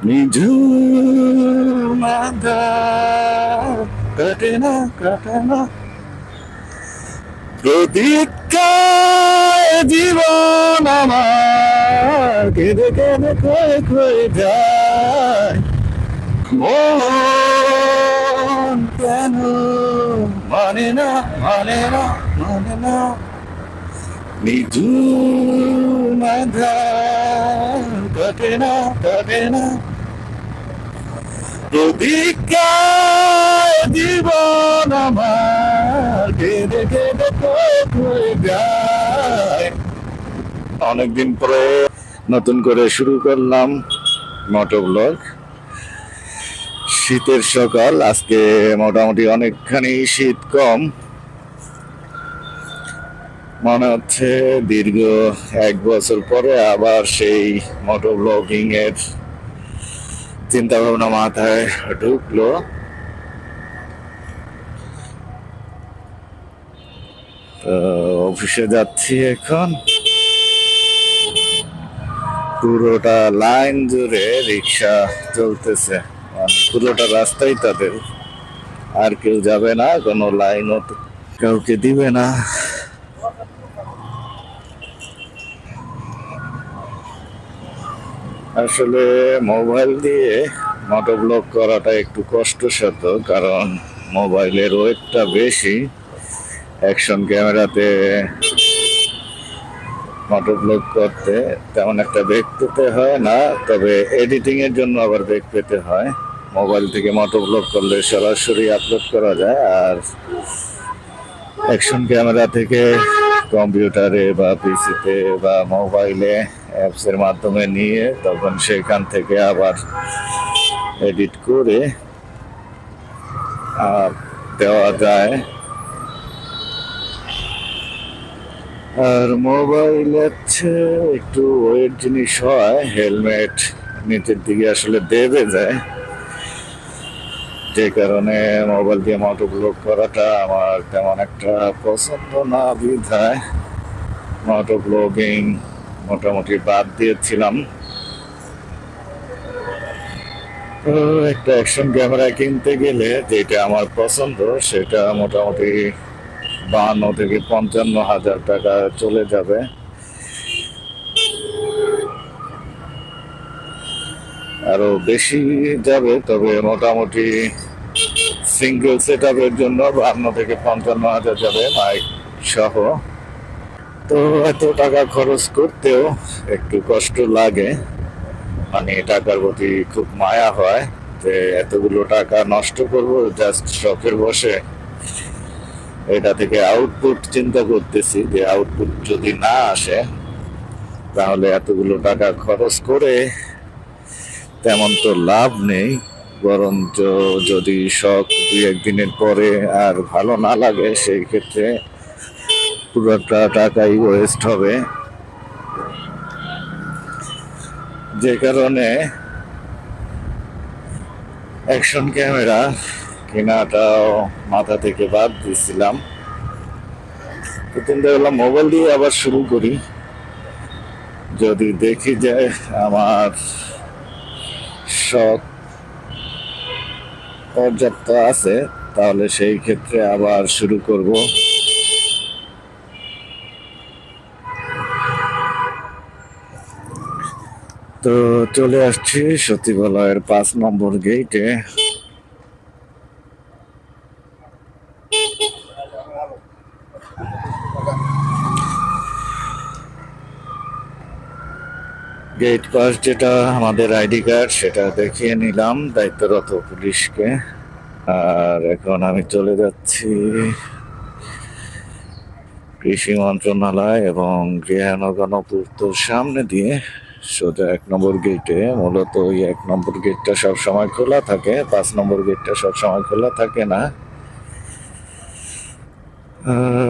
নিঝুম আঁধার কাটে না কাটে না প্রতীক্ষায় জীবন আমার কেঁদে কেঁদে ক্ষয়ে ক্ষয়ে যায় মন কেন মানে না মানে না মানে না নিঝুম আঁধার কাটে না কাটে না প্রতীক্ষায় জীবন আমার কেঁদে কেঁদে ক্ষয়ে যায়। অনেকদিন পরে নতুন করে শুরু করলাম মোটো ব্লগ। শীতের সকাল, আজকে মোটামুটি অনেকখানি শীত কম মনে হচ্ছে। দীর্ঘ 1 বছর পরে আবার সেই মোটো ব্লগিং এর চিন্তা ভাবনা মাথায় ঢুকলো। তো অফিসে যাচ্ছি এখন। পুরোটা লাইন জুড়ে রিক্সা চলতেছে, মানে পুরোটা রাস্তাই তাদের, আর কেউ যাবে না, কোনো লাইনও কাউকে দিবে না। আসলে মোবাইল দিয়ে মোটো ব্লগ করাটা একটু কষ্টসাধ্য, কারণ মোবাইলের ওয়েটটা বেশি। অ্যাকশন ক্যামেরাতে মোটো ব্লগ করতে তেমন একটা বেগ পেতে হয় না, তবে এডিটিং এর জন্য আবার বেগ পেতে হয়। মোবাইল থেকে মোটো ব্লগ করলে সরাসরি আপলোড করা যায়, আর অ্যাকশন ক্যামেরা থেকে কম্পিউটারে বা পিসিতে বা মোবাইলে অ্যাপসের মাধ্যমে নিয়ে তখন সেখান থেকে আবার এডিট করে দেওয়া যায়। আর মোবাইল হচ্ছে একটু ওয়েট জিনিস হয়, হেলমেট নিচের দিকে আসলে দেবে যায়, যে কারণে মোবাইল দিয়ে মোটো ব্লগ করাটা আমার তেমন একটা পছন্দ না, বিধায় মোটো ব্লগিং মোটামুটি বাদ দিয়েছিলাম। তো একটা অ্যাকশন ক্যামেরা কিনতে গেলে যেটা আমার পছন্দ সেটা মোটামুটি 52 থেকে 55 হাজার টাকা চলে যাবে। আরো বেশি যাবে, তবে মোটামুটি সিঙ্গেল সেট আপের জন্য 52 থেকে 55 হাজার যাবে, মাইক সহ। তো এত টাকা খরচ করতেও একটু কষ্ট লাগে, মানে টাকার প্রতি খুব মায়া হয় যে এতগুলো টাকা নষ্ট করব জাস্ট শখের বসে। এটা থেকে আউটপুট চিন্তা করতেছি যে আউটপুট যদি না আসে তাহলে এতগুলো টাকা খরচ করে তেমন তো লাভ নেই, বরঞ্চ যদি শখ 2-1 দিনের পরে আর ভালো না লাগে সেই ক্ষেত্রে পুরোটা টাকাই ওয়েস্ট হবে। যে কারণে অ্যাকশন ক্যামেরা কেনাটাও মাথা থেকে বাদ দিয়েছিলাম। তো চিন্তা করলাম মোবাইল দিয়ে আবার শুরু করি, যদি দেখি যে আমার শখ পর্যাপ্ত আছে তাহলে সেই ক্ষেত্রে আবার শুরু করব। তো চলে আসছি সচিবালয়ের 5 নম্বর গেইটে। গেট পাস যেটা আমাদের আইডি কার্ড সেটা দেখিয়ে নিলাম দায়িত্বরত পুলিশকে। আর এখন আমি চলে যাচ্ছি কৃষি মন্ত্রণালয় এবং গৃহায়ণ গণপূর্তর সামনে দিয়ে সোজা 1 নম্বর গেটে। মূলত ওই 1 নম্বর গেটটা সবসময় খোলা থাকে, 5 নম্বর গেটটা সবসময় খোলা থাকে না।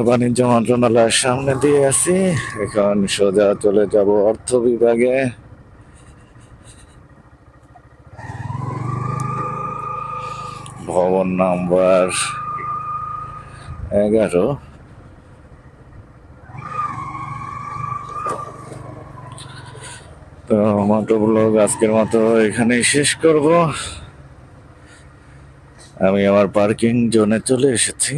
বাণিজ্য মন্ত্রণালয়ের সামনে দিয়ে আছি, এখন সোজা চলে যাব অর্থ বিভাগে। ভবন নাম্বার 11। তো মোটো ব্লগ আজকের মতো এখানেই শেষ করব। আমি আমার পার্কিং জোনে চলে এসেছি।